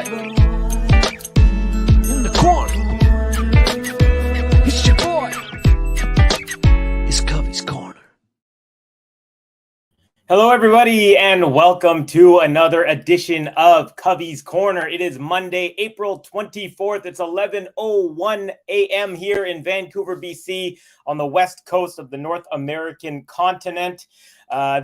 boy in the corner. It's your boy. It's Covey's Corner. Hello, everybody, and welcome to another edition of Covey's Corner. It is Monday, April 24th. It's 11:01 a.m. here in Vancouver, BC, on the west coast of the North American continent.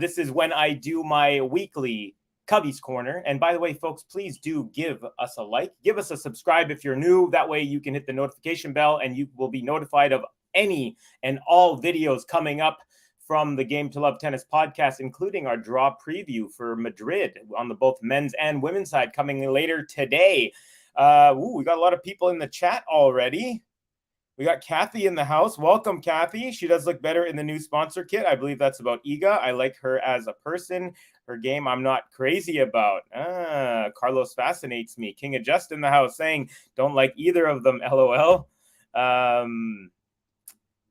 This is when I do my weekly Covey's Corner. And by the way, folks, please do give us a like. Give us a subscribe if you're new. That way you can hit the notification bell and you will be notified of any and all videos coming up from the Game to Love Tennis podcast, including our draw preview for Madrid on the both men's and women's side coming later today. We got a lot of people in the chat already. We got Kathy in the house. Welcome, Kathy. She does look better in the new sponsor kit. I believe that's about Iga. I like her as a person. Her game, I'm not crazy about. Carlos fascinates me. King of Just in the house saying, don't like either of them, LOL.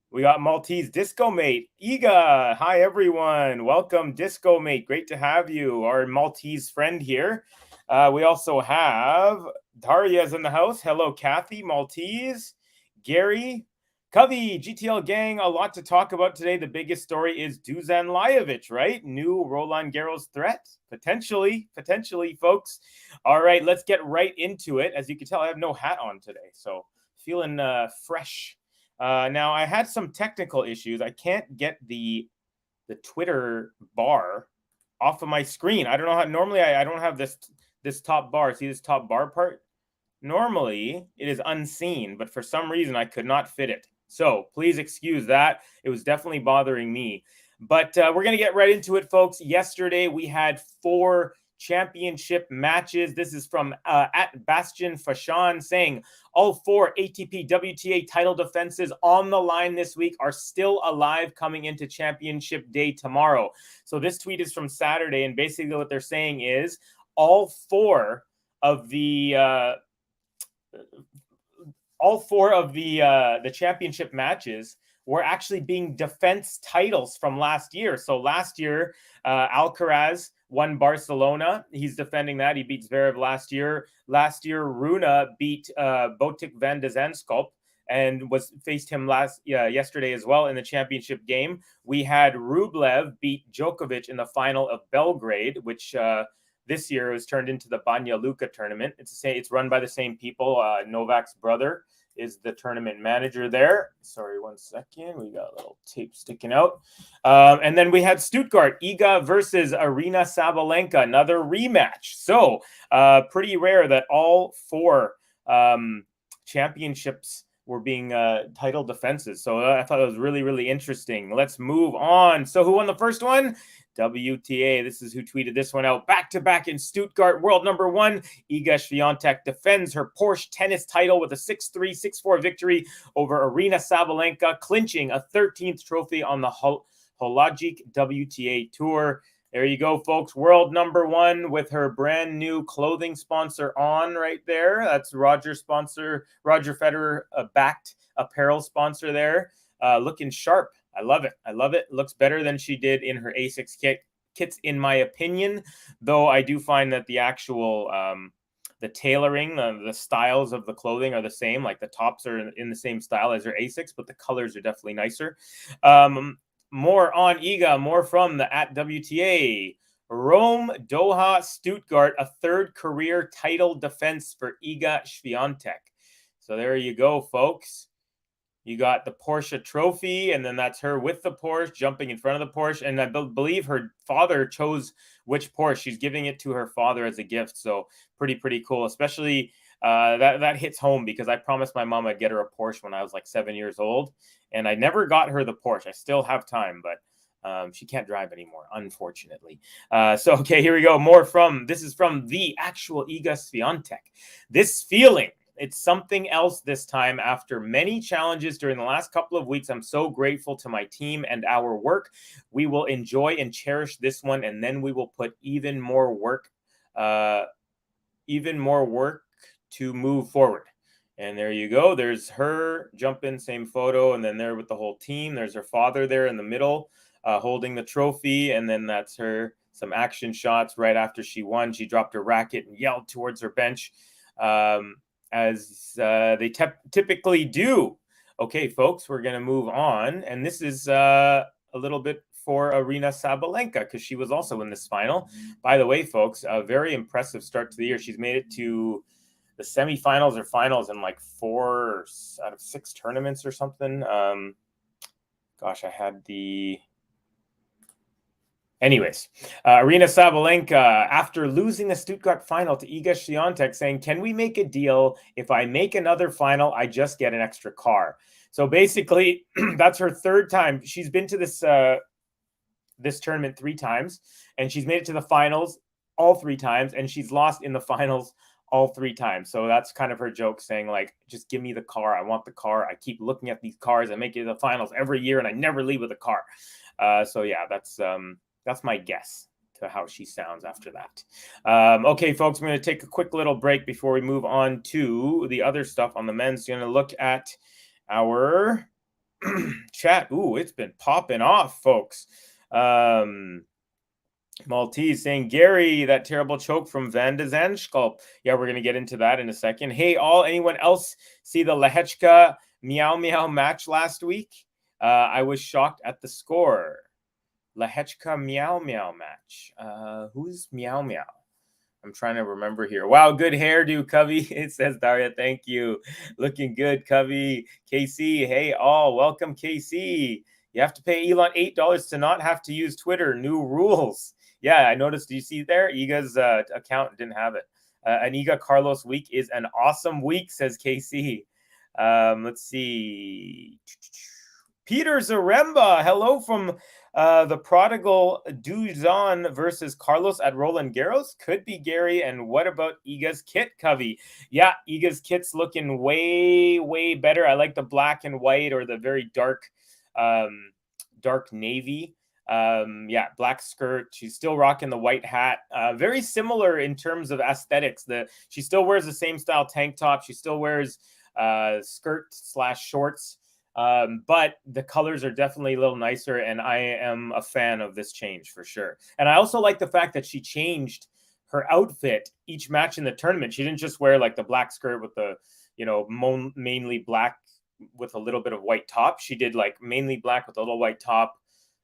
We got Maltese Disco Mate. Iga, hi, everyone. Welcome, Disco Mate. Great to have you, our Maltese friend here. We also have Daria's in the house. Hello, Kathy, Maltese. Gary, Covey, GTL gang, a lot to talk about today. The biggest story is Dusan Lajovic, right? New Roland Garros threat? Potentially, folks. All right, let's get right into it. As you can tell, I have no hat on today, so feeling fresh. Now, I had some technical issues. I can't get the Twitter bar off of my screen. I don't know how. Normally, I don't have this top bar. See this top bar part? Normally, it is unseen, but for some reason, I could not fit it. So please excuse that. It was definitely bothering me. But we're going to get right into it, folks. Yesterday, we had 4 championship matches. This is from at Bastian Fashan saying all 4 ATP WTA title defenses on the line this week are still alive coming into championship day tomorrow. So this tweet is from Saturday, and basically what they're saying is all four of the championship matches were actually being defense titles from last year. So last year, Alcaraz won Barcelona. He's defending that. He beat Zverev last year. Last year, Rune beat Botic van de Zandschulp and faced him yesterday as well in the championship game. We had Rublev beat Djokovic in the final of Belgrade, which this year was turned into the Banja Luka tournament. It's run by the same people. Novak's brother is the tournament manager there. Sorry, 1 second. We got a little tape sticking out. And then we had Stuttgart, Iga versus Arina Sabalenka, another rematch. So pretty rare that all 4 championships were being title defenses. So I thought it was really, really interesting. Let's move on. So who won the first one? WTA. This is who tweeted this one out. Back-to-back in Stuttgart, world number 1. Iga Swiatek defends her Porsche tennis title with a 6-3, 6-4 victory over Arina Sabalenka, clinching a 13th trophy on the Hologic WTA Tour. There you go, folks. World number 1 with her brand new clothing sponsor on right there. That's Roger Federer backed apparel sponsor there. Looking sharp. I love it. Looks better than she did in her Asics kits, in my opinion. Though I do find that the actual the tailoring, the styles of the clothing are the same. Like the tops are in the same style as her Asics, but the colors are definitely nicer. More on Iga, more from the at WTA. Rome, Doha, Stuttgart, a 3rd career title defense for Iga Swiatek. So there you go, folks. You got the Porsche trophy, and then that's her with the Porsche, jumping in front of the Porsche. And I believe her father chose which Porsche. She's giving it to her father as a gift. So pretty cool, especially that hits home because I promised my mom I'd get her a Porsche when I was like 7 years old. And I never got her the Porsche. I still have time, but she can't drive anymore, unfortunately. Okay, here we go. This is from the actual Iga Swiatek. This feeling. It's something else this time after many challenges during the last couple of weeks. I'm so grateful to my team and our work. We will enjoy and cherish this one, and then we will put even more work to move forward. And there you go. There's her jumping, same photo, and then there with the whole team. There's her father there in the middle holding the trophy, and then that's her some action shots right after she won. She dropped her racket and yelled towards her bench, as they typically do. Okay, folks, we're going to move on. And this is a little bit for Aryna Sabalenka, because she was also in this final. By the way, folks, a very impressive start to the year. She's made it to the semifinals or finals in like 4 out of 6 tournaments or something. Gosh, I had the... Anyways, Aryna Sabalenka, after losing the Stuttgart final to Iga Swiatek, saying, "Can we make a deal? If I make another final, I just get an extra car." So basically, that's her 3rd time. She's been to this this tournament 3 times, and she's made it to the finals all 3 times, and she's lost in the finals all 3 times. So that's kind of her joke, saying like, just give me the car. I want the car. I keep looking at these cars. I make it to the finals every year, and I never leave with a car. So yeah, that's my guess to how she sounds after that. Okay, folks, I'm going to take a quick little break before we move on to the other stuff on the men's. Going to look at our chat. Ooh, it's been popping off, folks. Maltese saying, "Gary, that terrible choke from Van de Zandschulp." Yeah, we're going to get into that in a second. Hey, anyone else see the Lehechka Meow Meow match last week? I was shocked at the score. Lehechka Meow Meow match. Who's Meow Meow? I'm trying to remember here. Wow, good hairdo, Covey. It says Daria. Thank you. Looking good, Covey. KC, hey all, welcome, KC. You have to pay Elon $8 to not have to use Twitter. New rules. Yeah, I noticed. Do you see there? Iga's account didn't have it. An Iga Carlos week is an awesome week, says KC. Let's see. Peter Zaremba, hello from the prodigal Dusan versus Carlos at Roland Garros. Could be Gary. And what about Iga's kit, Covey? Yeah, Iga's kit's looking way, way better. I like the black and white, or the very dark navy. Yeah, black skirt. She's still rocking the white hat. Very similar in terms of aesthetics. She still wears the same style tank top. She still wears skirt/shorts. But the colors are definitely a little nicer, and I am a fan of this change for sure. And I also like the fact that she changed her outfit each match in the tournament. She didn't just wear like the black skirt with the, mainly black with a little bit of white top. She did like mainly black with a little white top,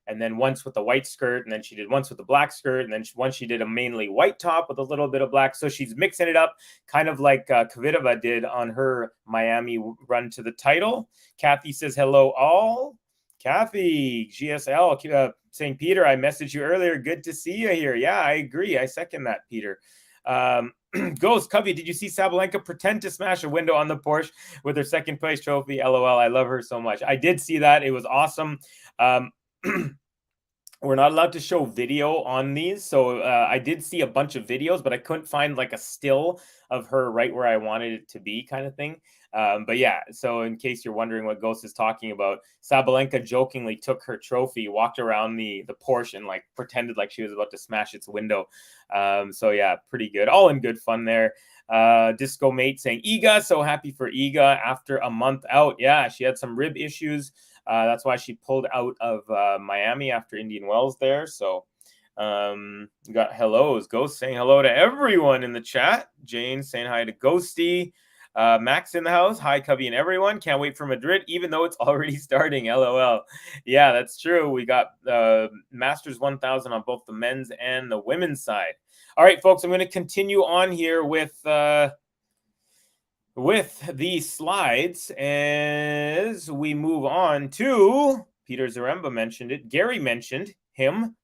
and then once with the white skirt, and then she did once with the black skirt, and then once she did a mainly white top with a little bit of black. So she's mixing it up, kind of like Kvitova did on her Miami run to the title. Kathy says, hello all. Kathy, GSL, saying, Peter, I messaged you earlier. Good to see you here. Yeah, I agree. I second that, Peter. Ghost, Covey, did you see Sabalenka pretend to smash a window on the Porsche with her second place trophy? LOL, I love her so much. I did see that. It was awesome. We're not allowed to show video on these, so I did see a bunch of videos, but I couldn't find like a still of her right where I wanted it to be, kind of thing. But yeah, so in case you're wondering what Ghost is talking about, Sabalenka jokingly took her trophy, walked around the Porsche, and like pretended like she was about to smash its window. So yeah, pretty good, all in good fun there. Disco Mate saying, Iga, so happy for Iga after a month out. Yeah, she had some rib issues. That's why she pulled out of Miami after Indian Wells there. So we got hellos. Ghost saying hello to everyone in the chat. Jane saying hi to Ghosty. Max in the house. Hi, Covey and everyone. Can't wait for Madrid, even though it's already starting. LOL. Yeah, that's true. We got Masters 1000 on both the men's and the women's side. All right, folks, I'm going to continue on here with the slides as we move on to Peter Zaremba mentioned it. Gary mentioned him.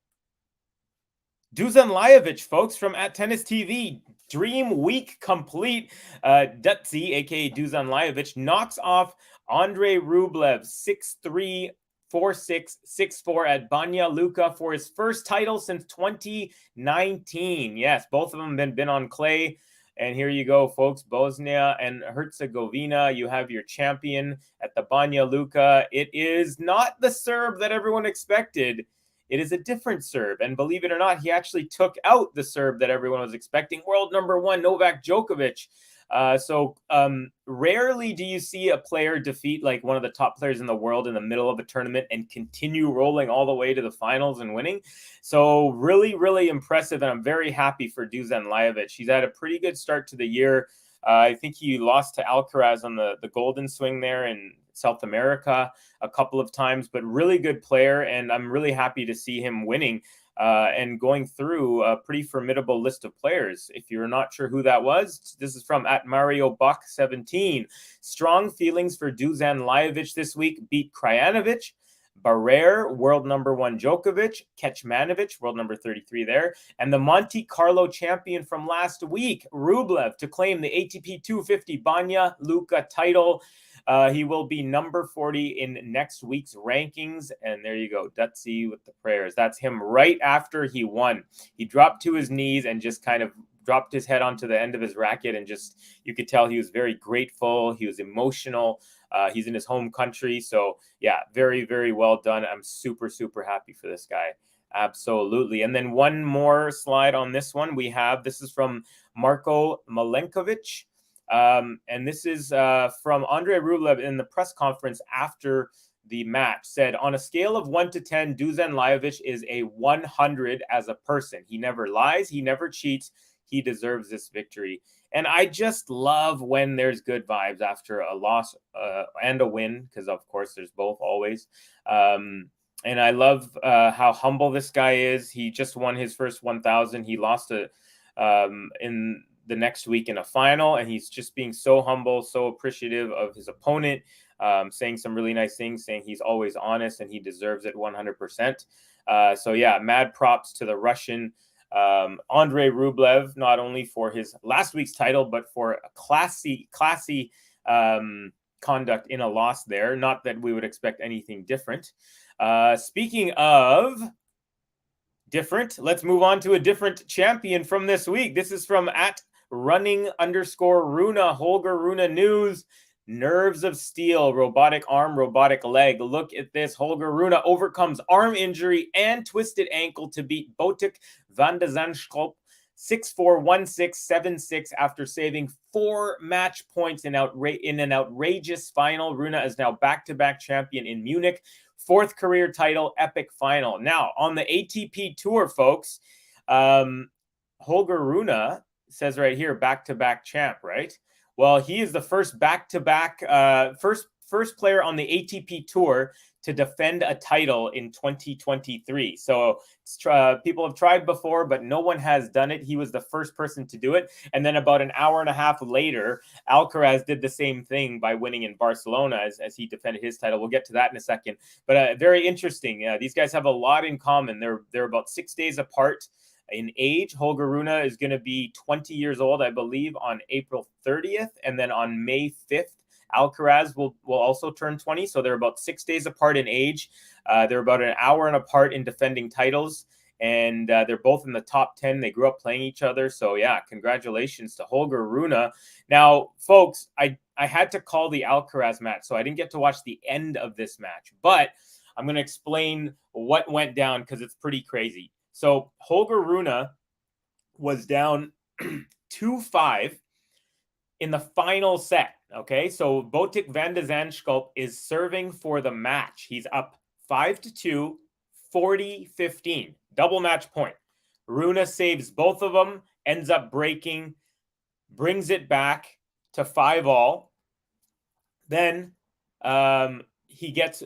Dusan Lajovic, folks, from at Tennis TV. Dream week complete. Dutzy, aka Dusan Lajovic, knocks off Andrei Rublev 6-3, 4-6, 6-4 at Banja Luka for his first title since 2019. Yes, both of them have been on clay. And here you go, folks. Bosnia and Herzegovina, you have your champion at the Banja Luka. It is not the Serb that everyone expected. It is a different Serb. And believe it or not, he actually took out the Serb that everyone was expecting. World number 1, Novak Djokovic. Rarely do you see a player defeat like one of the top players in the world in the middle of a tournament and continue rolling all the way to the finals and winning. So really, really impressive. And I'm very happy for Dusan Lajovic. He's had a pretty good start to the year. I think he lost to Alcaraz on the golden swing there in South America a couple of times, but really good player. And I'm really happy to see him winning and going through a pretty formidable list of players. If you're not sure who that was, this is from @MarioBuck17. Strong feelings for Dusan Lajovic this week. Beat Krajinovic, Barrere, world number 1 Djokovic, Kecmanovic, world number 33 there, and the Monte Carlo champion from last week, Rublev, to claim the ATP 250 Banja Luka title. He will be number 40 in next week's rankings. And there you go, Dutzy with the prayers. That's him right after he won. He dropped to his knees and just kind of dropped his head onto the end of his racket. And just, you could tell he was very grateful. He was emotional. He's in his home country. So yeah, very, very well done. I'm super, super happy for this guy. Absolutely. And then one more slide on this one. This is from Marko Milenkovic. And this is from Andrei Rublev in the press conference after the match. Said, on a scale of 1 to 10, Dusan Lajovic is a 100 as a person. He never lies. He never cheats. He deserves this victory. And I just love when there's good vibes after a loss and a win, because of course there's both always. And I love how humble this guy is. He just won his first 1,000. He lost in the next week in a final, and he's just being so humble, so appreciative of his opponent, saying some really nice things, saying he's always honest and he deserves it 100%. So yeah, mad props to the Russian Andrei Rublev, not only for his last week's title, but for a classy conduct in a loss there. Not that we would expect anything different. Speaking of different, let's move on to a different champion from this week. This is from @running_Rune, Holger Rune news. Nerves of steel, robotic arm, robotic leg. Look at this. Holger Rune overcomes arm injury and twisted ankle to beat Botic van de Zandschulp 6-4, 1-6, 7-6 after saving 4 match points in an outrageous final. Rune is now back-to-back champion in Munich. 4th career title, epic final. Now, on the ATP Tour, folks, Holger Rune says right here, back-to-back champ, right? Well, he is the first back-to-back, first player on the ATP Tour to defend a title in 2023. So people have tried before, but no one has done it. He was the first person to do it. And then about an hour and a half later, Alcaraz did the same thing by winning in Barcelona as he defended his title. We'll get to that in a second. But very interesting. These guys have a lot in common. They're about 6 days apart in age. Holger Rune is going to be 20 years old, I believe, on April 30th. And then on May 5th, Alcaraz will also turn 20. So they're about 6 days apart in age. They're about an hour and apart in defending titles. And they're both in the top 10. They grew up playing each other. So yeah, congratulations to Holger Rune. Now, folks, I had to call the Alcaraz match, so I didn't get to watch the end of this match. But I'm going to explain what went down because it's pretty crazy. So Holger Rune was down 2-5 in the final set. Okay, so Botic van de Zandschulp is serving for the match. He's up 5-2, 40-15, double match point. Rune saves both of them, ends up breaking, brings it back to 5-all. Then he gets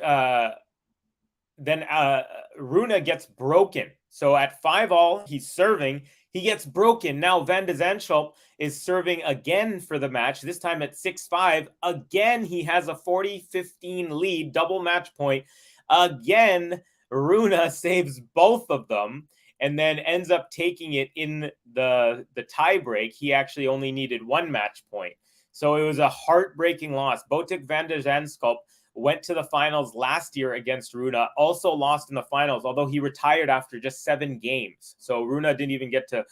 Rune gets broken. So at 5-all, he's serving. He gets broken. Now Van de Zandschulp is serving again for the match, this time at 6-5. Again, he has a 40-15 lead, double match point. Again, Rune saves both of them and then ends up taking it in the tie break. He actually only needed 1 match point. So it was a heartbreaking loss. Botic van de Zandschulp went to the finals last year against Rune, also lost in the finals, although he retired after just 7 games. So Rune didn't even get to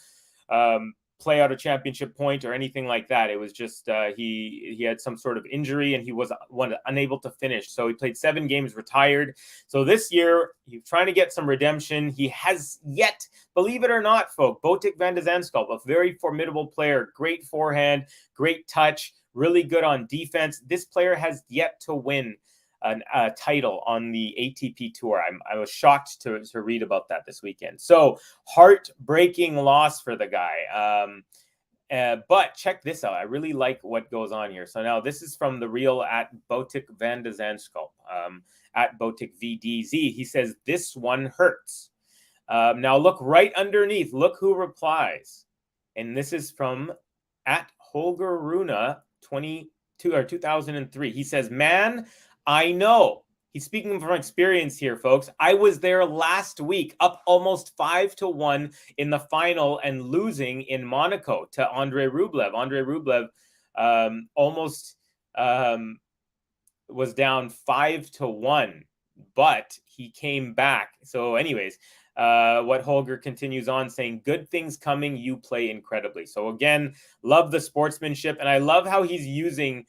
play out a championship point or anything like that. It was just he had some sort of injury and he was unable to finish. So he played 7 games, retired. So this year he's trying to get some redemption. He has yet, believe it or not, folks, Botic van de Zandschulp, a very formidable player, great forehand, great touch, really good on defense. This player has yet to win a title on the ATP Tour. I was shocked to read about that this weekend. So heartbreaking loss for the guy. But check this out. I really like what goes on here. So now this is from the real at Botic van de Zandschulp, at Botic VDZ. He says, this one hurts. Now look right underneath. Look who replies. And this is from at Holger Rune 2003. He says, man, I know. He's speaking from experience here, folks. I was there last week, up almost 5-1 in the final and losing in Monaco to Andre Rublev. Andre Rublev almost was down 5-1, but he came back. So anyways, what Holger continues on saying, good things coming, you play incredibly. So again, love the sportsmanship, and I love how he's using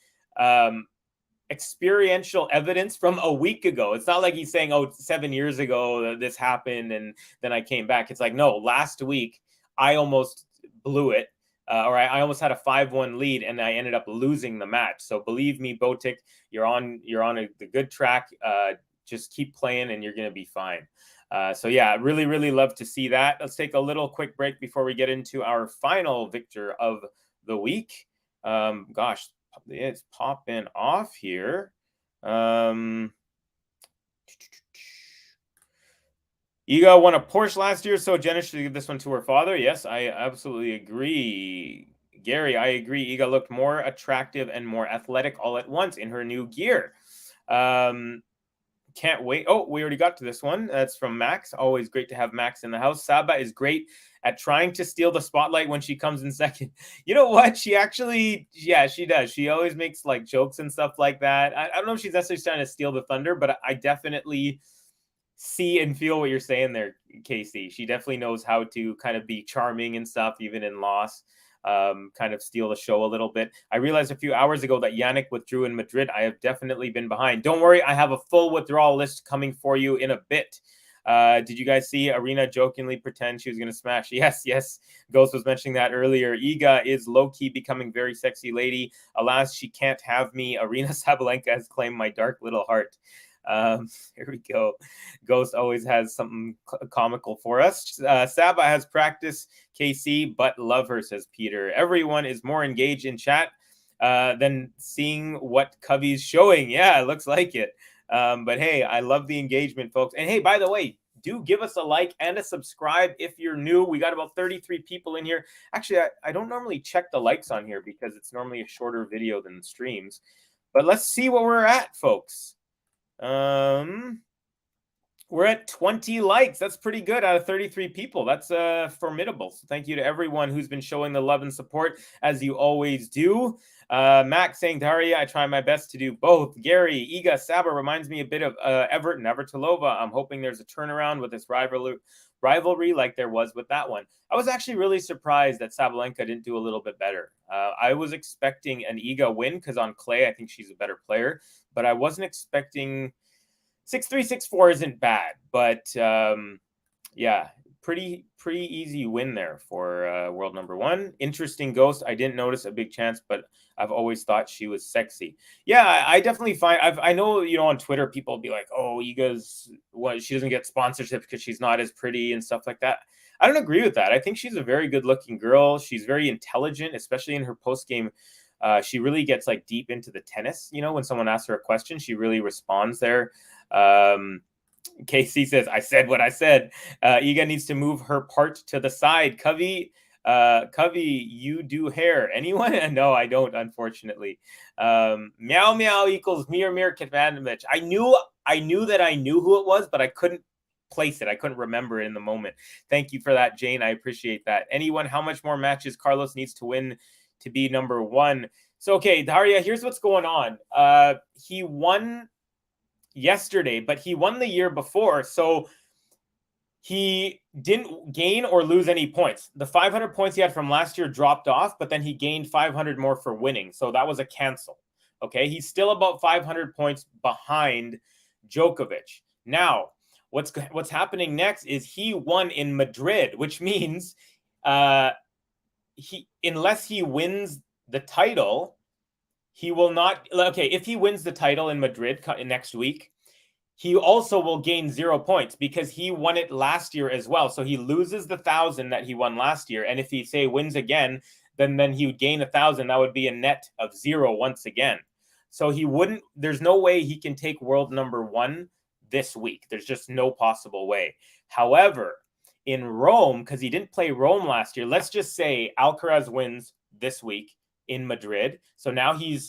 experiential evidence from a week ago. It's not like he's saying, oh, 7 years ago this happened and then I came back. It's like, no, last week I almost blew it, or I almost had a 5-1 lead and I ended up losing the match. So believe me, Botic, you're on the good track. Just keep playing and you're going to be fine. So yeah, really, really love to see that. Let's take a little quick break before we get into our final victor of the week. Gosh, it's popping off here. Iga won a Porsche last year, so Jenna should give this one to her father. Yes, I absolutely agree. Gary, I agree. Iga looked more attractive and more athletic all at once in her new gear. Can't wait. Oh, we already got to this one. That's from Max. Always great to have Max in the house. Saba is great at trying to steal the spotlight when she comes in second. You know what? She actually, yeah, she does. She always makes like jokes and stuff like that. I don't know if she's necessarily trying to steal the thunder, but I definitely see and feel what you're saying there, Casey. She definitely knows how to kind of be charming and stuff, even in loss. Kind of steal the show a little bit. I realized a few hours ago that Yannick withdrew in Madrid. I have definitely been behind. Don't worry, I have a full withdrawal list coming for you in a bit. Did you guys see Arena jokingly pretend she was going to smash? Yes. Ghost was mentioning that earlier. Iga is low-key becoming very sexy lady. Alas, she can't have me. Arena Sabalenka has claimed my dark little heart. Here we go. Ghost always has something comical for us. Saba has practice, KC, but love her, says Peter. Everyone is more engaged in chat than seeing what Covey's showing. Yeah, it looks like it. But hey, I love the engagement, folks. And hey, by the way, do give us a like and a subscribe if you're new. We got about 33 people in here. Actually, I don't normally check the likes on here because it's normally a shorter video than the streams. But let's see what we're at, folks. We're at 20 likes. That's pretty good out of 33 people. That's formidable. So thank you to everyone who's been showing the love and support as you always do. Max saying, Daria, I try my best to do both. Gary, Iga, Saba reminds me a bit of Everton, Navratilova. I'm hoping there's a turnaround with this rivalry like there was with that one. I was actually really surprised that Sabalenka didn't do a little bit better. I was expecting an Iga win because on clay, I think she's a better player, but I wasn't expecting 6-3, 6-4 isn't bad, but yeah, pretty easy win there for world number one. Interesting Ghost. I didn't notice a big chance, but I've always thought she was sexy. Yeah, I definitely find I know, you know, on Twitter people will be like, oh, Iga's she doesn't get sponsorship because she's not as pretty and stuff like that. I don't agree with that. I think she's a very good looking girl. She's very intelligent, especially in her post game. She really gets like deep into the tennis. You know, when someone asks her a question, she really responds there. KC says, I said what I said. Iga needs to move her part to the side. Covey, you do hair. Anyone? No, I don't, unfortunately. Meow meow equals Mir Kivanovic. I knew that I knew who it was, but I couldn't place it. I couldn't remember it in the moment. Thank you for that, Jane. I appreciate that. Anyone, how much more matches Carlos needs to win to be number one? So, okay, Daria, here's what's going on. He won yesterday, but he won the year before. So he didn't gain or lose any points. The 500 points he had from last year dropped off, but then he gained 500 more for winning. So that was a cancel. Okay, he's still about 500 points behind Djokovic. Now, what's happening next is he won in Madrid, which means unless he wins the title, he will not. Okay, if he wins the title in Madrid next week, he also will gain 0 points because he won it last year as well. So he loses the 1,000 that he won last year. And if he, say, wins again, then he would gain 1,000. That would be a net of 0 once again. So he wouldn't, there's no way he can take world number 1 this week. There's just no possible way. However, in Rome, because he didn't play Rome last year, let's just say Alcaraz wins this week in Madrid. So now he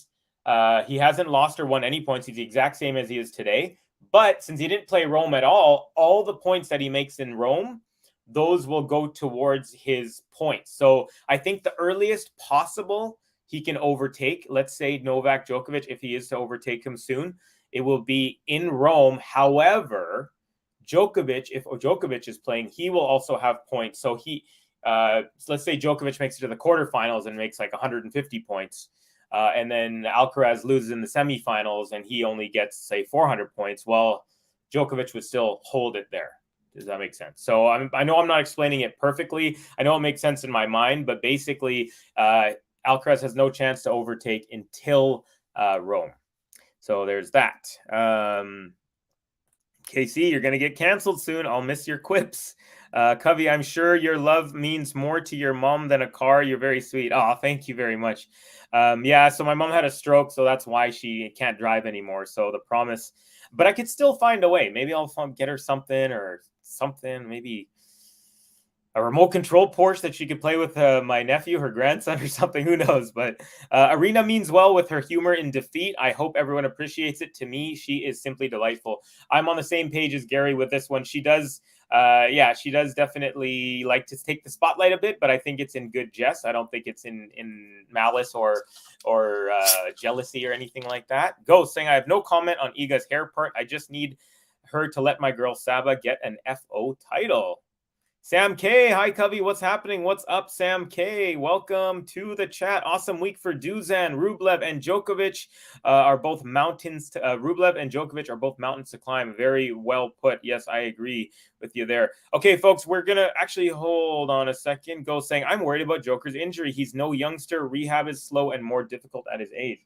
hasn't lost or won any points. He's the exact same as he is today. But since he didn't play Rome at all the points that he makes in Rome, those will go towards his points. So I think the earliest possible he can overtake, let's say Novak Djokovic, if he is to overtake him soon, it will be in Rome. However, Djokovic, if Djokovic is playing, he will also have points. So let's say Djokovic makes it to the quarterfinals and makes like 150 points. And then Alcaraz loses in the semifinals and he only gets, say, 400 points. Well, Djokovic would still hold it there. Does that make sense? So I know I'm not explaining it perfectly. I know it makes sense in my mind, but basically Alcaraz has no chance to overtake until Rome. So there's that. KC, you're going to get canceled soon. I'll miss your quips. Covey, I'm sure your love means more to your mom than a car. You're very sweet. Oh, thank you very much. Yeah, so my mom had a stroke, so that's why she can't drive anymore. So the promise, but I could still find a way. Maybe I'll get her something, maybe a remote control Porsche that she could play with my nephew, her grandson, or something. Who knows? But Arena means well with her humor in defeat. I hope everyone appreciates it. To me, she is simply delightful. I'm on the same page as Gary with this one. She does definitely like to take the spotlight a bit, but I think it's in good jest. I don't think it's in malice or jealousy or anything like that. Ghost saying, I have no comment on Iga's hair part. I just need her to let my girl Saba get an FO title. Sam K, hi Covey, what's happening? What's up, Sam K? Welcome to the chat. Awesome week for Dusan. Rublev and Djokovic are both mountains. Rublev and Djokovic are both mountains to climb. Very well put. Yes, I agree with you there. Okay, folks, we're gonna actually hold on a second. Go saying, I'm worried about Joker's injury. He's no youngster. Rehab is slow and more difficult at his age.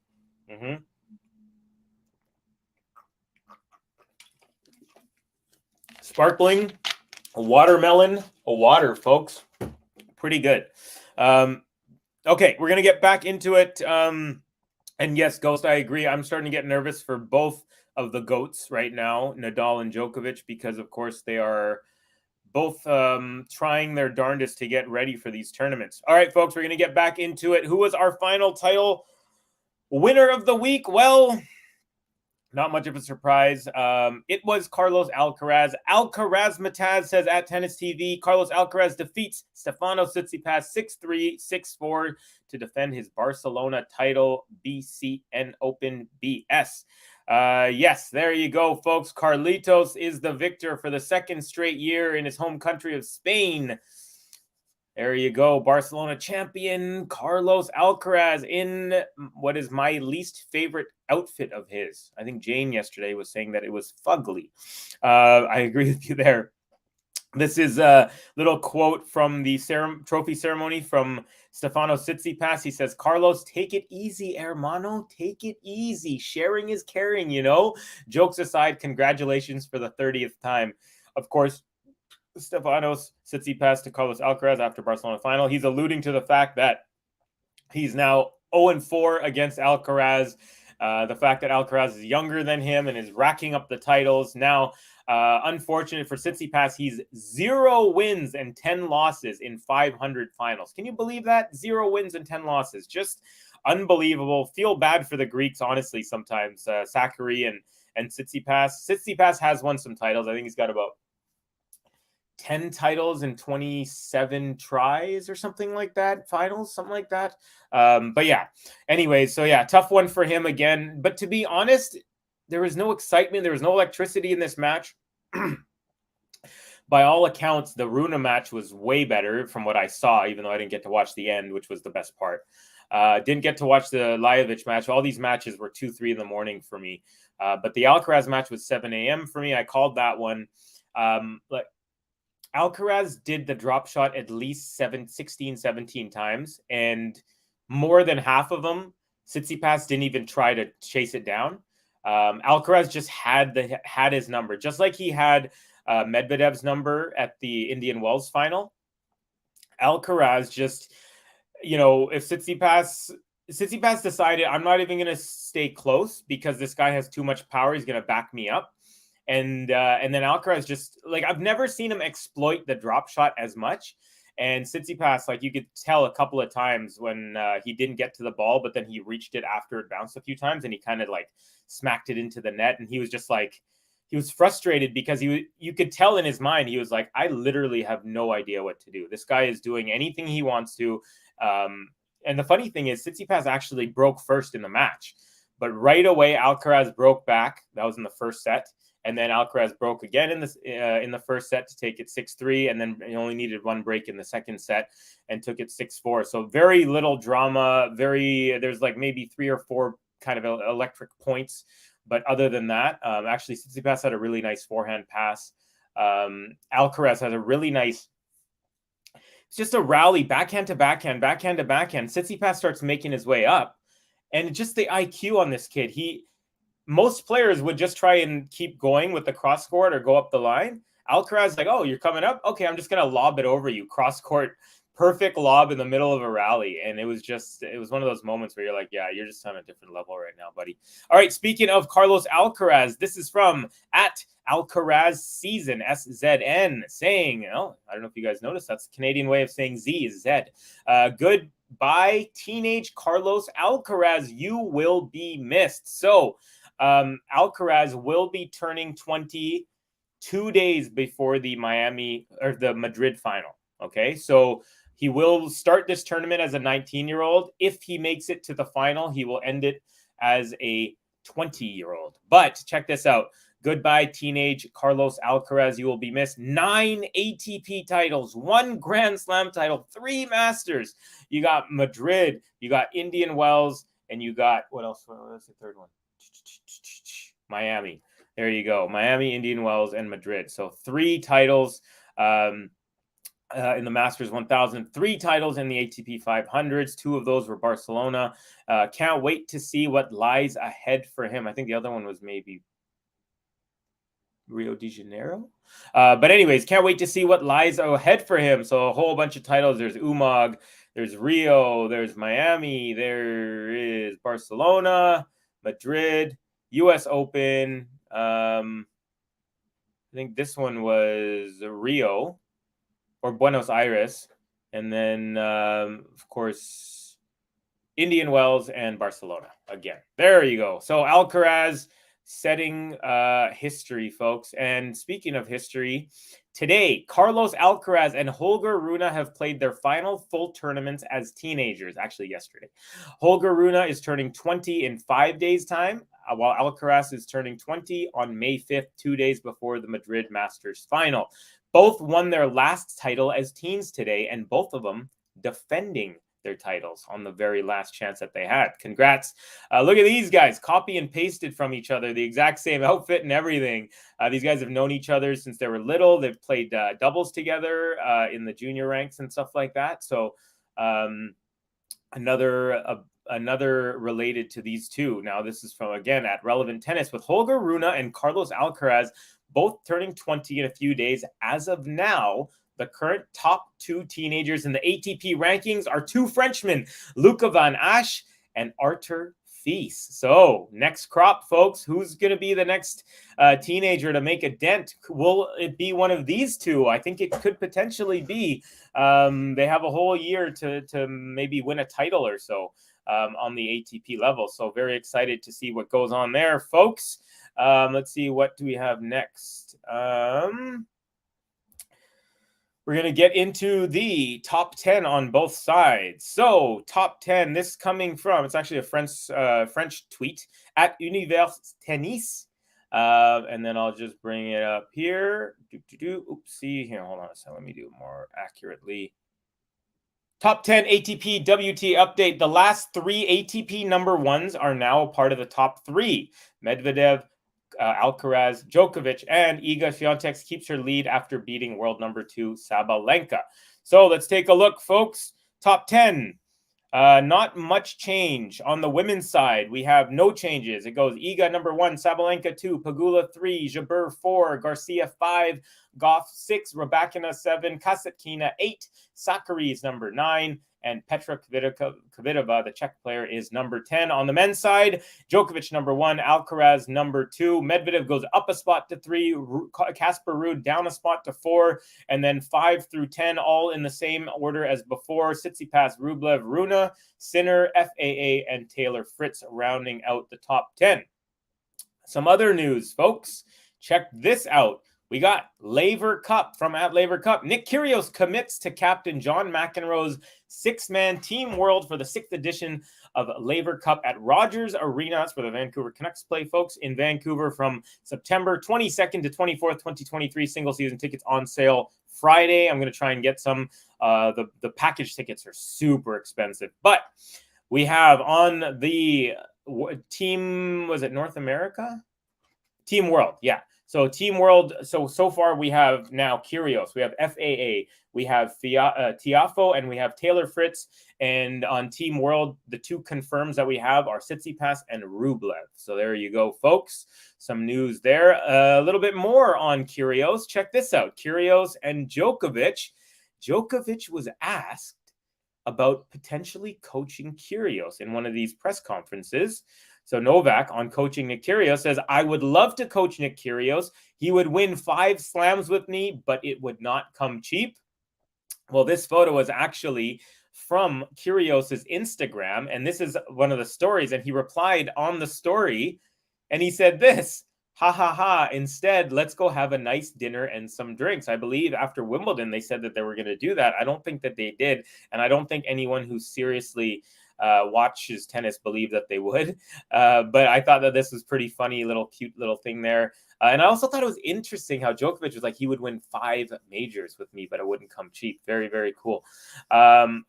Sparkling. A watermelon, a water, folks. Pretty good. Okay, we're going to get back into it. And yes, Ghost, I agree. I'm starting to get nervous for both of the GOATs right now, Nadal and Djokovic, because, of course, they are both trying their darndest to get ready for these tournaments. All right, folks, we're going to get back into it. Who was our final title winner of the week? Well, not much of a surprise. It was Carlos Alcaraz. Alcaraz Mataz says at Tennis TV, Carlos Alcaraz defeats Stefano Tsitsipas 6-3, 6-4 to defend his Barcelona title, BCN Open BS. Yes, there you go, folks. Carlitos is the victor for the second straight year in his home country of Spain. There you go. Barcelona champion Carlos Alcaraz in what is my least favorite outfit of his. I think Jane yesterday was saying that it was fugly. I agree with you there. This is a little quote from the trophy ceremony from Stefano Tsitsipas. He says, Carlos, take it easy, hermano. Take it easy. Sharing is caring, you know. Jokes aside, congratulations for the 30th time. Of course, Stefanos Tsitsipas to Carlos Alcaraz after Barcelona final. He's alluding to the fact that he's now 0-4 against Alcaraz. The fact that Alcaraz is younger than him and is racking up the titles. Now, unfortunate for Tsitsipas, he's 0 wins and 10 losses in 500 finals. Can you believe that? 0 wins and 10 losses. Just unbelievable. Feel bad for the Greeks, honestly, sometimes. Sakkari and Tsitsipas. Tsitsipas has won some titles. I think he's got about 10 titles in 27 tries or something like that, finals, something like that. But yeah, anyways, so yeah, tough one for him again. But to be honest, there was no excitement. There was no electricity in this match. by all accounts, the Rune match was way better from what I saw, even though I didn't get to watch the end, which was the best part. Didn't get to watch the Lajovic match. All these matches were 2, 3 in the morning for me. But the Alcaraz match was 7 a.m. for me. I called that one. Like Alcaraz did the drop shot at least 16, 17 times. And more than half of them, Tsitsipas didn't even try to chase it down. Alcaraz just had his number, just like he had Medvedev's number at the Indian Wells final. Alcaraz just, if Tsitsipas decided, I'm not even going to stay close because this guy has too much power, he's going to back me up. And then Alcaraz just, like, I've never seen him exploit the drop shot as much. And Tsitsipas, like, you could tell a couple of times when he didn't get to the ball, but then he reached it after it bounced a few times and he kind of like smacked it into the net. And he was just like, he was frustrated because you could tell in his mind, he was like, I literally have no idea what to do. This guy is doing anything he wants to. And the funny thing is, Tsitsipas actually broke first in the match. But right away, Alcaraz broke back. That was in the first set. And then Alcaraz broke again in the first set to take it 6-3. And then he only needed one break in the second set and took it 6-4. So very little drama. There's like maybe 3 or 4 kind of electric points. But other than that, actually, Tsitsipas had a really nice forehand pass. Alcaraz has a really nice, it's just a rally, backhand to backhand, backhand to backhand. Tsitsipas starts making his way up. And just the IQ on this kid, most players would just try and keep going with the cross court or go up the line. Alcaraz like, oh, you're coming up? Okay, I'm just going to lob it over you. Cross court, perfect lob in the middle of a rally. And it was one of those moments where you're like, yeah, you're just on a different level right now, buddy. All right, speaking of Carlos Alcaraz, this is from @Alcaraz Season, SZN, saying, I don't know if you guys noticed, that's the Canadian way of saying Z is Z. Goodbye, teenage Carlos Alcaraz. You will be missed. So, Alcaraz will be turning 20 2 days before the Madrid final. Okay, so he will start this tournament as a 19-year-old. If he makes it to the final, he will end it as a 20-year-old. But check this out. Goodbye, teenage Carlos Alcaraz. You will be missed. 9 ATP titles, 1 Grand Slam title, 3 Masters. You got Madrid, you got Indian Wells, and you got, what else? What was the third one? Miami. There you go. Miami, Indian Wells, and Madrid. So 3 titles in the Masters 1000, 3 titles in the ATP 500s. 2 of those were Barcelona. Can't wait to see what lies ahead for him. I think the other one was maybe Rio de Janeiro. But anyways, can't wait to see what lies ahead for him. So a whole bunch of titles. There's Umag, there's Rio, there's Miami, there is Barcelona, Madrid, US Open. I think this one was Rio or Buenos Aires. And then, of course, Indian Wells and Barcelona again. There you go. So Alcaraz setting history, folks. And speaking of history, today, Carlos Alcaraz and Holger Rune have played their final full tournaments as teenagers. Actually, yesterday. Holger Rune is turning 20 in 5 days' time, while Alcaraz is turning 20 on May 5th, 2 days before the Madrid Masters final. Both won their last title as teens today, and both of them defending their titles on the very last chance that they had. Congrats. Look at these guys, copy and pasted from each other, the exact same outfit and everything. These guys have known each other since they were little. They've played doubles together in the junior ranks and stuff like that. So another related to these two. Now, this is from, again, at Relevant Tennis with Holger Rune and Carlos Alcaraz, both turning 20 in a few days. As of now, the current top 2 teenagers in the ATP rankings are 2 Frenchmen, Luka Van Asch and Arthur Fils. So next crop, folks, who's going to be the next teenager to make a dent? Will it be one of these 2? I think it could potentially be. They have a whole year to maybe win a title or so on the ATP level. So very excited to see what goes on there, folks. Let's see, what do we have next? We're going to get into the top 10 on both sides. So top 10, this coming from, it's actually a French tweet, at Univers Tennis. And then I'll just bring it up here. Oopsie. Here, hold on a second. Let me do it more accurately. Top 10 ATP WTA update. The last 3 ATP number ones are now a part of the top 3. Medvedev, Alcaraz, Djokovic, and Iga Swiatek keeps her lead after beating world number 2 Sabalenka. So let's take a look, folks. Top 10. Not much change. On the women's side, we have no changes. It goes Iga number 1, Sabalenka 2, Pegula 3, Jabeur 4, Garcia 5, Goff 6, Rybakina 7, Kasatkina 8, Sakari is number 9, and Petra Kvitova, the Czech player, is number 10. On the men's side, Djokovic number 1, Alcaraz number 2, Medvedev goes up a spot to 3, Casper Ruud down a spot to 4, and then 5 through 10 all in the same order as before. Tsitsipas, Rublev, Rune, Sinner, FAA, and Taylor Fritz rounding out the top 10. Some other news, folks. Check this out. We got Laver Cup from @Laver Cup. Nick Kyrgios commits to captain John McEnroe's 6-man team world for the 6th edition of Laver Cup at Rogers Arena. That's where the Vancouver Canucks play, folks, in Vancouver from September 22nd to 24th, 2023. Single season tickets on sale Friday. I'm going to try and get some. The package tickets are super expensive. But we have on the team, was it North America? Team World, yeah. So Team World, so far we have now Kyrgios, we have FAA, we have Tiafoe, and we have Taylor Fritz. And on Team World, the 2 confirms that we have are Tsitsipas and Rublev. So there you go, folks. Some news there. A little bit more on Kyrgios. Check this out. Kyrgios and Djokovic. Djokovic was asked about potentially coaching Kyrgios in one of these press conferences. So Novak on coaching Nick Kyrgios says, I would love to coach Nick Kyrgios. He would win 5 slams with me, but it would not come cheap. Well, this photo is actually from Kyrgios's Instagram, and this is one of the stories. And he replied on the story, and he said this, ha, ha, ha. Instead, let's go have a nice dinner and some drinks. I believe after Wimbledon, they said that they were going to do that. I don't think that they did. And I don't think anyone who seriously watches tennis believe that they would. But I thought that this was pretty funny, cute little thing there. And I also thought it was interesting how Djokovic was like, he would win 5 majors with me, but it wouldn't come cheap. Very, very cool.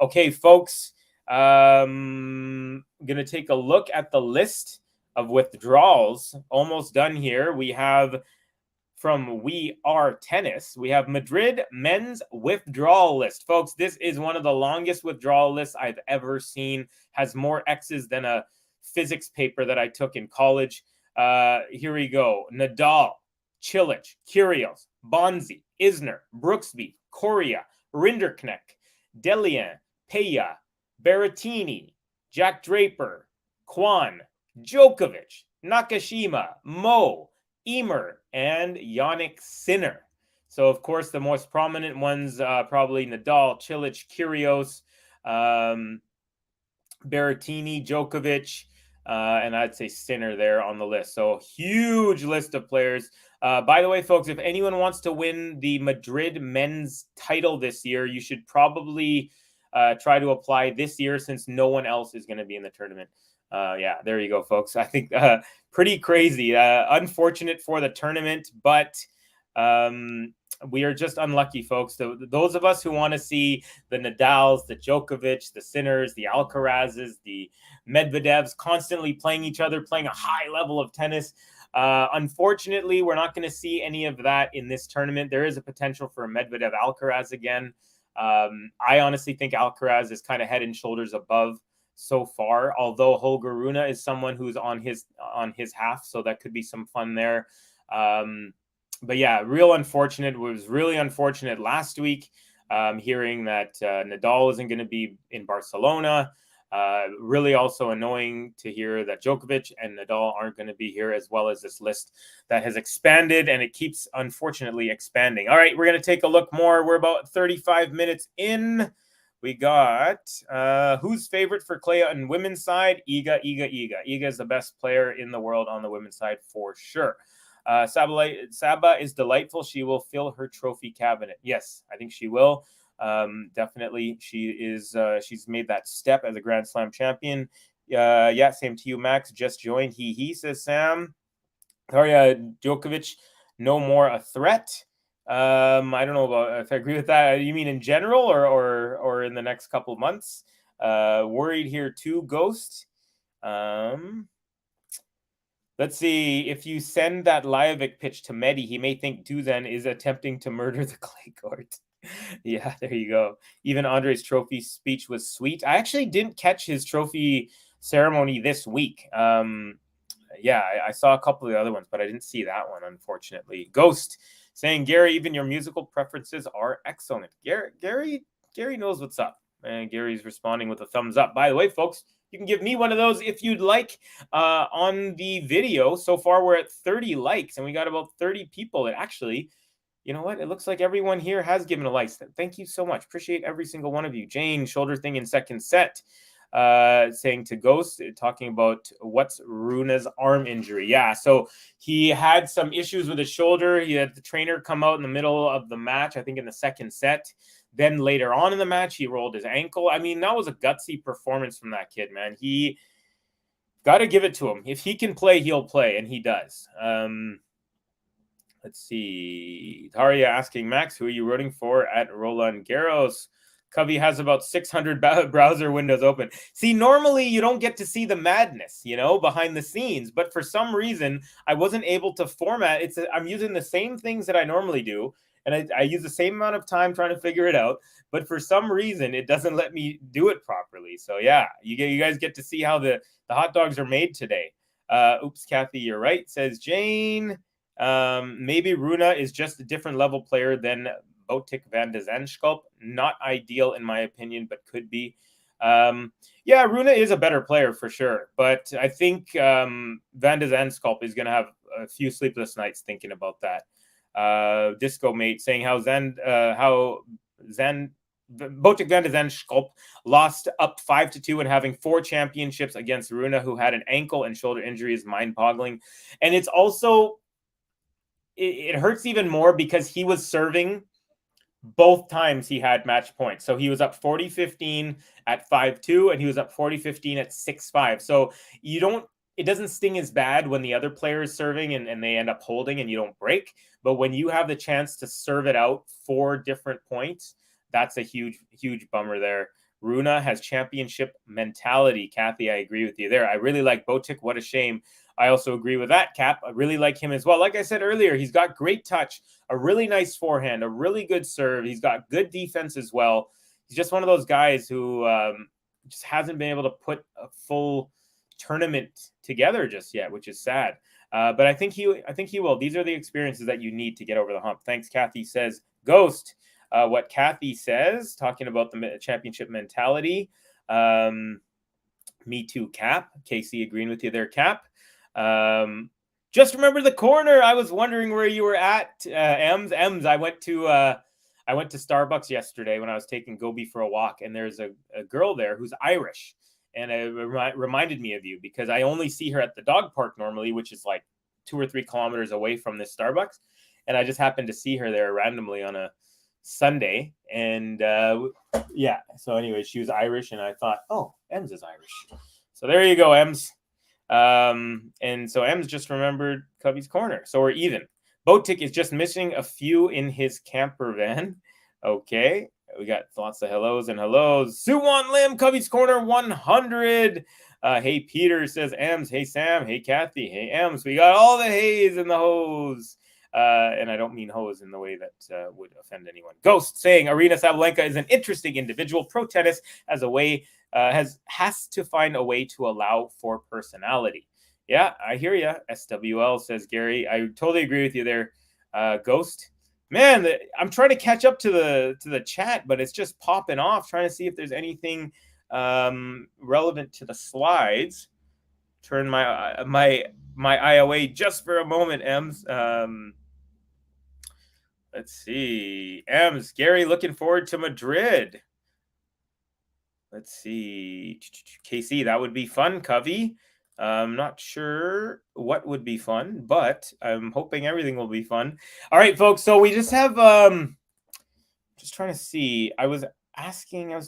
Okay, folks, I'm going to take a look at the list of withdrawals. Almost done here. We have from We Are Tennis, we have Madrid men's withdrawal list. Folks, this is one of the longest withdrawal lists I've ever seen. Has more X's than a physics paper that I took in college. Here we go. Nadal, Cilic, Kyrgios, Bonzi, Isner, Brooksby, Coria, Rinderknecht, Delian, Peya, Berrettini, Jack Draper, Kwan, Djokovic, Nakashima, Mo, Emer, and Jannik Sinner. So, of course, the most prominent ones, probably Nadal, Cilic, Kyrgios, Berrettini, Djokovic, and I'd say Sinner there on the list. So, huge list of players. By the way, folks, if anyone wants to win the Madrid men's title this year, you should probably try to apply this year since no one else is going to be in the tournament. Yeah, there you go, folks. I think pretty crazy. Unfortunate for the tournament, but we are just unlucky, folks. So those of us who want to see the Nadals, the Djokovic, the Sinners, the Alcarazes, the Medvedevs constantly playing each other, playing a high level of tennis. Unfortunately, we're not going to see any of that in this tournament. There is a potential for a Medvedev Alcaraz again. I honestly think Alcaraz is kind of head and shoulders above so far, although Holger Rune is someone who's on his half, so that could be some fun there. But yeah, real unfortunate. It was really unfortunate last week hearing that Nadal isn't going to be in Barcelona. Really also annoying to hear that Djokovic and Nadal aren't going to be here, as well as this list that has expanded, and it keeps unfortunately expanding. All right, we're going to take a look more. We're about 35 minutes in. We got who's favorite for clay on women's side? Iga. Iga is the best player in the world on the women's side for sure. Saba is delightful. She will fill her trophy cabinet. Yes, I think she will. Definitely, she is. She's made that step as a Grand Slam champion. Yeah, same to you, Max. Just joined. He says Sam. Djokovic, no more a threat. I don't know about if I agree with that. You mean in general or in the next couple of months? Worried here too, Ghost. Let's see. If you send that Lajovic pitch to Medi, he may think Dusan is attempting to murder the clay court. Yeah, there you go. Even Andre's trophy speech was sweet. I actually didn't catch his trophy ceremony this week. Yeah, I saw a couple of the other ones, but I didn't see that one, unfortunately. Ghost saying, Gary, even your musical preferences are excellent. Gary knows what's up. And Gary's responding with a thumbs up. By the way, folks, you can give me one of those if you'd like on the video. So far, we're at 30 likes, and we got about 30 people that actually, you know what? It looks like everyone here has given a like. Thank you so much. Appreciate every single one of you. Jane, shoulder thing in second set. Saying to Ghost, talking about what's Rune's arm injury. Yeah, so he had some issues with his shoulder. He had the trainer come out in the middle of the match, I think in the second set. Then later on in the match, he rolled his ankle. I mean, that was a gutsy performance from that kid, man. He got to give it to him. If he can play, he'll play, and he does. Let's see. Daria asking, Max, who are you rooting for at Roland Garros? Covey has about 600 browser windows open. See, normally you don't get to see the madness, behind the scenes. But for some reason, I wasn't able to format. I'm using the same things that I normally do. And I use the same amount of time trying to figure it out. But for some reason, it doesn't let me do it properly. So, yeah, you guys get to see how the hot dogs are made today. Oops, Kathy, you're right, says Jane. Maybe Rune is just a different level player than Botic van de Zandschulp. Not ideal in my opinion, but could be. Yeah, Rune is a better player for sure, but I think Van de Zandschulp is going to have a few sleepless nights thinking about that. Disco Mate saying how Botic van de Zandschulp lost up 5-2 and having 4 championships against Rune, who had an ankle and shoulder injury, is mind-boggling. And it's also it hurts even more because he was serving both times he had match points. So he was up 40-15 at 5-2, and he was up 40-15 at 6-5. So it doesn't sting as bad when the other player is serving and they end up holding and you don't break. But when you have the chance to serve it out 4 different points, that's a huge, huge bummer there. Rune has championship mentality. Kathy, I agree with you there. I really like Botic. What a shame. I also agree with that, Cap. I really like him as well. Like I said earlier, he's got great touch, a really nice forehand, a really good serve. He's got good defense as well. He's just one of those guys who just hasn't been able to put a full tournament together just yet, which is sad. But I think he will. These are the experiences that you need to get over the hump. Thanks, Kathy, says Ghost. What Kathy says, talking about the championship mentality. Me too, Cap. Casey agreeing with you there, Cap. Just remember the corner. I was wondering where you were at, Ems. I went to Starbucks yesterday when I was taking Gobi for a walk, and there's a girl there who's Irish, and it reminded me of you because I only see her at the dog park normally, which is like 2 or 3 kilometers away from this Starbucks, and I just happened to see her there randomly on a Sunday, and yeah. So anyway, she was Irish, and I thought, oh, Ems is Irish. So there you go, Ems. And so Ems just remembered Covey's corner. So we're even. Botic is just missing a few in his camper van. Okay. We got lots of hellos and hellos. Suwon Lim, Covey's corner 100. Hey, Peter says Ems. Hey, Sam. Hey, Kathy. Hey, Ems. We got all the hays and the hoes. And I don't mean hose in the way that would offend anyone. Ghost saying Arena Sabalenka is an interesting individual. Pro tennis as a way has to find a way to allow for personality. Yeah, I hear you. SWL says Gary. I totally agree with you there, Ghost. Man, I'm trying to catch up to the chat, but it's just popping off. Trying to see if there's anything relevant to the slides. Turn my eye away just for a moment, Ems. Let's see. Ems, Gary, looking forward to Madrid. Let's see. KC, that would be fun, Covey. I'm not sure what would be fun, but I'm hoping everything will be fun. All right, folks. So we just have just trying to see. I was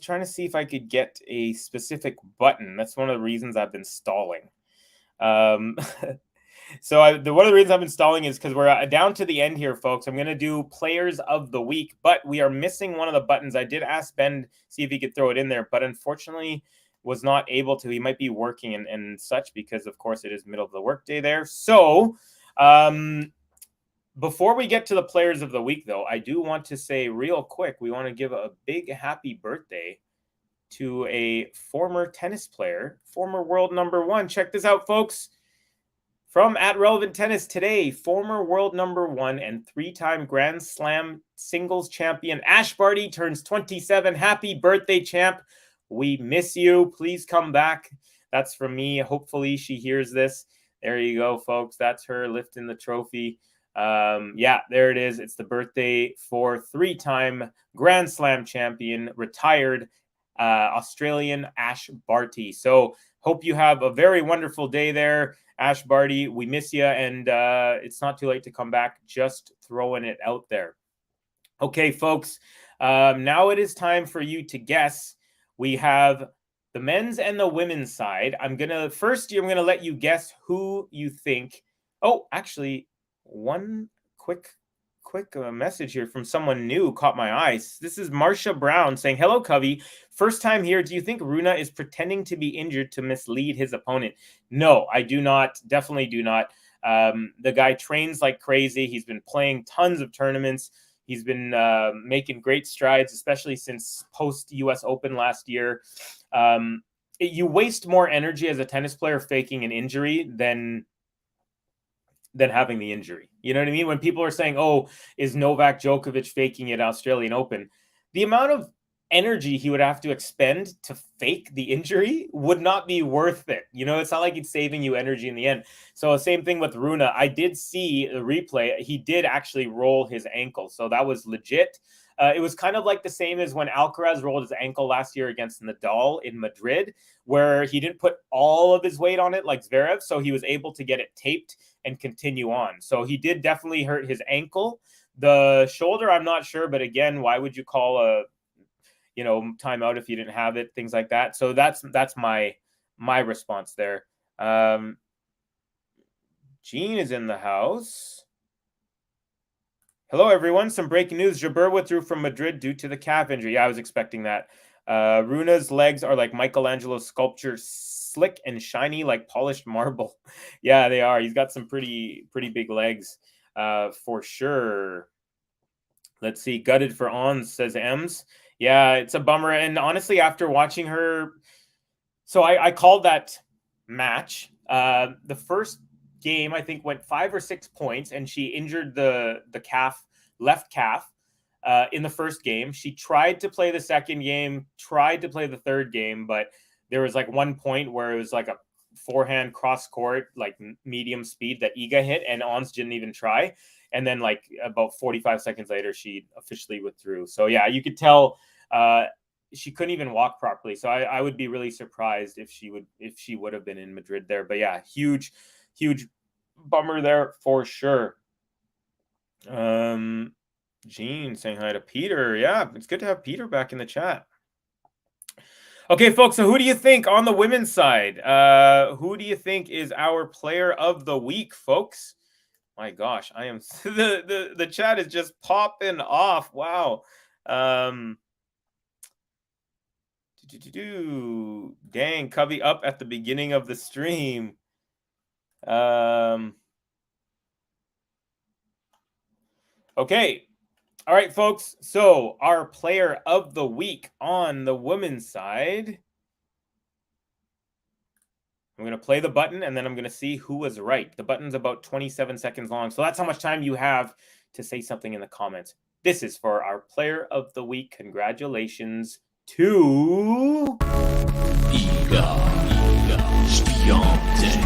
trying to see if I could get a specific button. That's one of the reasons I've been stalling. So one of the reasons I'm installing is because we're down to the end here, folks. I'm going to do players of the week, but we are missing one of the buttons. I did ask Ben, see if he could throw it in there, but unfortunately was not able to. He might be working and such because, of course, it is middle of the workday there. So before we get to the players of the week, though, I do want to say real quick, we want to give a big happy birthday to a former tennis player, former world number one. Check this out, folks. From @RelevantTennis today, former world number one and three-time Grand Slam singles champion Ash Barty turns 27. Happy birthday, champ. We miss you. Please come back. That's from me. Hopefully she hears this. There you go, folks. That's her lifting the trophy. Yeah, there it is. It's the birthday for three-time Grand Slam champion, retired Australian Ash Barty. So hope you have a very wonderful day there, Ash Barty. We miss you, and it's not too late to come back. Just throwing it out there. Okay, folks, now it is time for you to guess. We have the men's and the women's side. I'm going to let you guess who you think. Oh, actually, one quick message here from someone new caught my eye. This is Marcia Brown saying, hello, Covey. First time here. Do you think Rune is pretending to be injured to mislead his opponent? No, I do not. Definitely do not. The guy trains like crazy. He's been playing tons of tournaments. He's been making great strides, especially since post-US Open last year. You waste more energy as a tennis player faking an injury than having the injury. You know what I mean? When people are saying, oh, is Novak Djokovic faking it Australian Open? The amount of energy he would have to expend to fake the injury would not be worth it. You know, it's not like it's saving you energy in the end. So same thing with Rune. I did see the replay. He did actually roll his ankle. So that was legit. It was kind of like the same as when Alcaraz rolled his ankle last year against Nadal in Madrid, where he didn't put all of his weight on it like Zverev, so he was able to get it taped and continue on. So he did definitely hurt his ankle. The shoulder, I'm not sure, but again, why would you call a timeout if you didn't have it, things like that. So that's my response there. Jean is in the house. Hello, everyone. Some breaking news. Jabeur withdrew from Madrid due to the calf injury. Yeah, I was expecting that. Rune's legs are like Michelangelo's sculpture, slick and shiny like polished marble. Yeah, they are. He's got some pretty big legs for sure. Let's see. Gutted for Ons, says Ems. Yeah, it's a bummer. And honestly, after watching her, so I called that match. The first game, I think, went 5 or 6 points, and she injured the left calf in the first game. She tried to play the second game, tried to play the third game, but there was like one point where it was like a forehand cross court, like medium speed that Iga hit, and Ons didn't even try. And then like about 45 seconds later, she officially withdrew. So yeah, you could tell she couldn't even walk properly. So I would be really surprised if she would have been in Madrid there. But yeah, huge bummer there for sure. Jean saying hi to Peter. Yeah, it's good to have Peter back in the chat. Okay, folks, so who do you think on the women's side? Who do you think is our player of the week, folks? My gosh, I am the chat is just popping off. Wow. Dang, Covey up at the beginning of the stream. Okay. All right, folks. So our player of the week on the women's side. I'm going to play the button, and then I'm going to see who was right. The button's about 27 seconds long, so that's how much time you have to say something in the comments. This is for our player of the week. Congratulations to Iga Swiatek.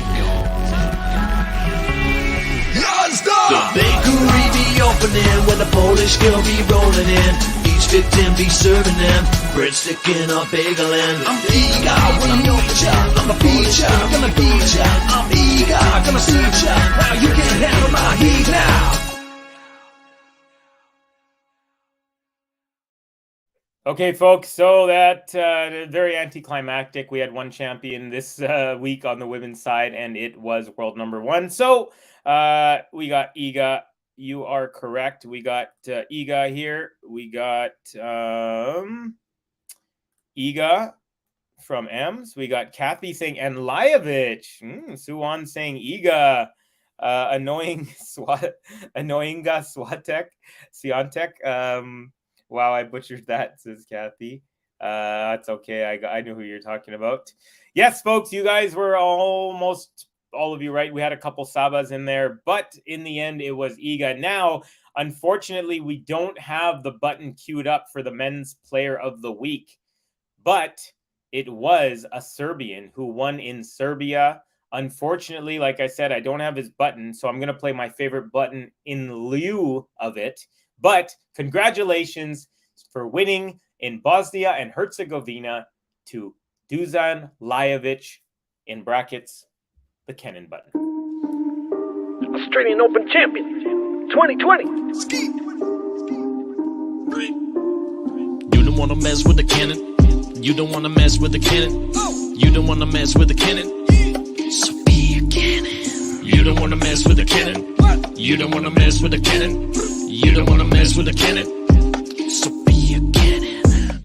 The bakery be opening when the Polish girl be rolling in. Each victim be serving them breadstick in a bagel and I'm Iga, when I'm your child, I'm a feature, gonna beat ya. I'm Iga, gonna see ya. Now you can handle my heat now. Okay, folks, so that very anticlimactic. We had one champion this week on the women's side, and it was world number one. So we got Iga. You are correct. We got Iga here. We got Iga from Ems. We got Kathy saying, and Lajovic. Suwan saying Iga. Annoying Swiatek. Wow, I butchered that, says Kathy. That's okay. I knew who you're talking about. Yes, folks, you guys were almost all of you right. We had a couple Sabas in there, but in the end, it was Iga. Now, unfortunately, we don't have the button queued up for the men's player of the week, but it was a Serbian who won in Serbia. Unfortunately, like I said, I don't have his button, so I'm going to play my favorite button in lieu of it. But congratulations for winning in Bosnia and Herzegovina to Dusan Lajovic, in brackets, the Kenin button. Australian Open champion, 2020. You don't wanna mess with the cannon. You don't wanna mess with the cannon. You don't wanna mess with the cannon. So be a cannon. You don't wanna mess with the cannon. You don't wanna mess with the cannon. You don't wanna mess with the cannon. So be a cannon.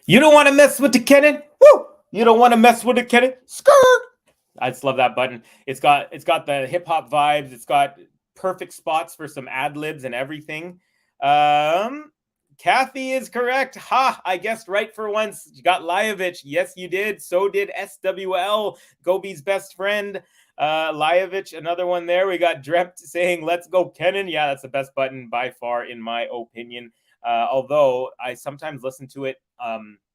You don't want to mess with the cannon? Woo! You don't want to mess with the cannon? Skirt! I just love that button. It's got the hip hop vibes. It's got perfect spots for some ad libs and everything. Kathy is correct. Ha! I guessed right for once. You got Lajovic. Yes, you did. So did SWL, Gobi's best friend. Lajovic, another one there. We got Drept saying, let's go Kenin. Yeah, that's the best button by far, in my opinion. Although I sometimes listen to it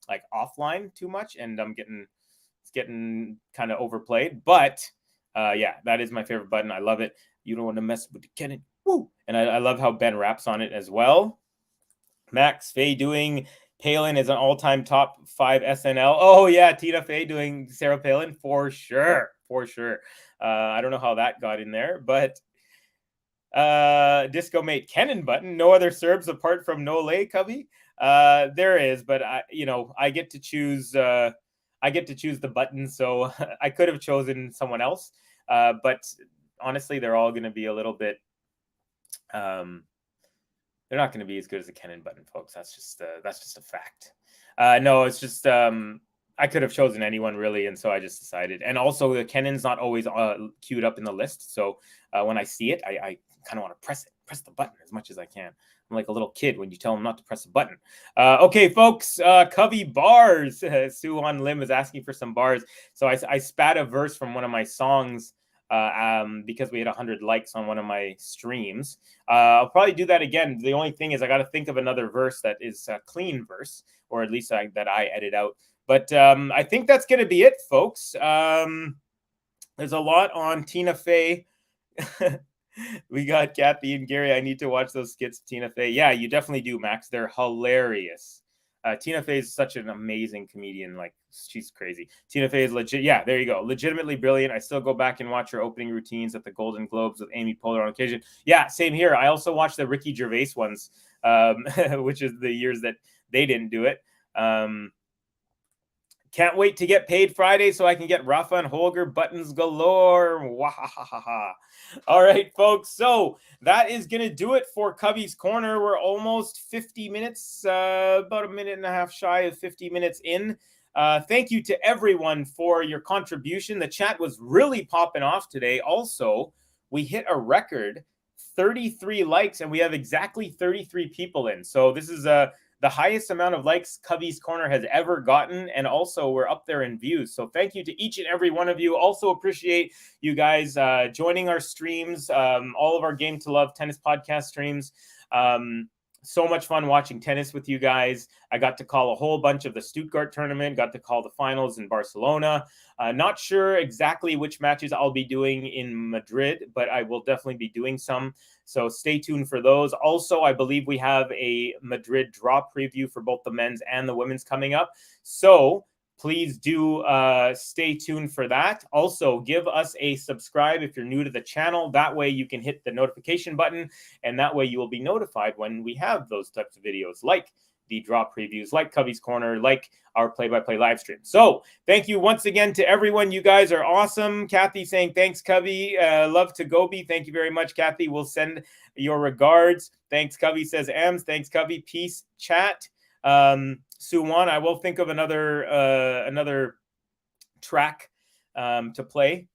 like offline too much, and it's getting kind of overplayed. But yeah, that is my favorite button. I love it. You don't want to mess with the Kenin. Woo! And I love how Ben raps on it as well. Max Faye doing Palin is an all-time top 5 SNL. Oh yeah, Tina Fey doing Sarah Palin for sure. I don't know how that got in there, but Disco Mate Kenin button. No other Serbs apart from Nole Covey. There is, but I get to choose. I get to choose the button, so I could have chosen someone else. But honestly, they're all going to be a little bit. They're not going to be as good as the Kenin button, folks. That's just a fact. No, it's just I could have chosen anyone really, and so I just decided. And also, the Kenin's not always queued up in the list, so when I see it, I kind of want to press the button as much as I can. I'm like a little kid when you tell them not to press a button. Okay, folks, Covey bars. Sue on Lim is asking for some bars, so I spat a verse from one of my songs. Because we had 100 likes on one of my streams. I'll probably do that again. The only thing is I got to think of another verse that is a clean verse, or at least that I edit out. But I think that's going to be it, folks. There's a lot on Tina Fey. We got Kathy and Gary. I need to watch those skits of Tina Fey. Yeah, you definitely do, Max. They're hilarious. Tina Fey is such an amazing comedian. Like, she's crazy. Tina Fey is legit. Yeah, there you go. Legitimately brilliant. I still go back and watch her opening routines at the Golden Globes with Amy Poehler on occasion. Yeah, same here. I also watch the Ricky Gervais ones, which is the years that they didn't do it. Can't wait to get paid Friday so I can get Rafa and Holger buttons galore. Wahahaha. All right, folks. So that is going to do it for Covey's Corner. We're almost 50 minutes, about a minute and a half shy of 50 minutes in. Thank you to everyone for your contribution. The chat was really popping off today. Also, we hit a record 33 likes, and we have exactly 33 people in. So this is the highest amount of likes Covey's Corner has ever gotten, and also we're up there in views. So thank you to each and every one of you. Also appreciate you guys joining our streams, all of our Game to Love tennis podcast streams. So much fun watching tennis with you guys. I got to call a whole bunch of the Stuttgart tournament, got to call the finals in Barcelona. Not sure exactly which matches I'll be doing in Madrid, but I will definitely be doing some. So stay tuned for those. Also, I believe we have a Madrid draw preview for both the men's and the women's coming up. So please do stay tuned for that. Also, give us a subscribe if you're new to the channel. That way you can hit the notification button, and that way you will be notified when we have those types of videos, like the draw previews, like Covey's Corner, like our play-by-play live stream. So thank you once again to everyone. You guys are awesome. Kathy saying, thanks, Covey. Love to Gobi. Thank you very much, Kathy. We'll send your regards. Thanks, Covey, says Ems. Thanks, Covey. Peace, chat. Suwan, I will think of another track to play,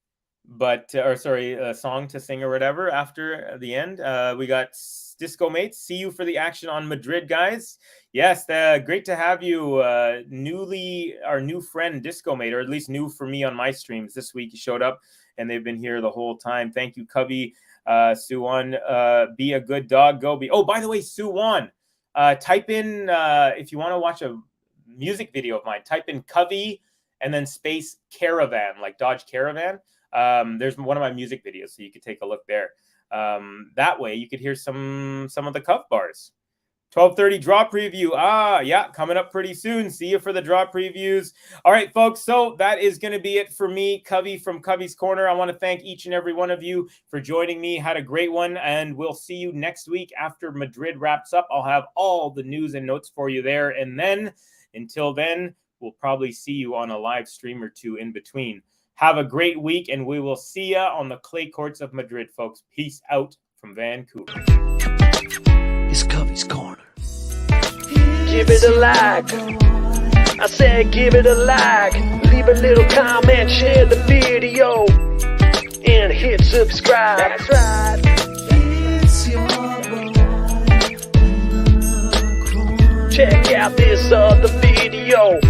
but a song to sing or whatever after the end. We got Disco Mates. See you for the action on Madrid, guys. Yes, great to have you. Our new friend Disco Mate, or at least new for me on my streams this week. He showed up and they've been here the whole time. Thank you, Covey. Suwan, be a good dog, go be. Oh, by the way, Suwan, type in, if you want to watch a music video of mine, type in Covey and then space Caravan, like Dodge Caravan. There's one of my music videos, so you could take a look there. That way you could hear some of the cuff bars. 12:30 draw preview. Yeah, coming up pretty soon. See you for the draw previews. All right, folks. So that is going to be it for me, Covey from Covey's Corner. I want to thank each and every one of you for joining me. Had a great one, and we'll see you next week after Madrid wraps up. I'll have all the news and notes for you there. And then, until then, we'll probably see you on a live stream or two in between. Have a great week, and we will see ya on the clay courts of Madrid, folks. Peace out from Vancouver. It's Covey's Corner. Give it a like. I said give it a like. Leave a little comment, share the video, and hit subscribe. That's right. Check out this other video.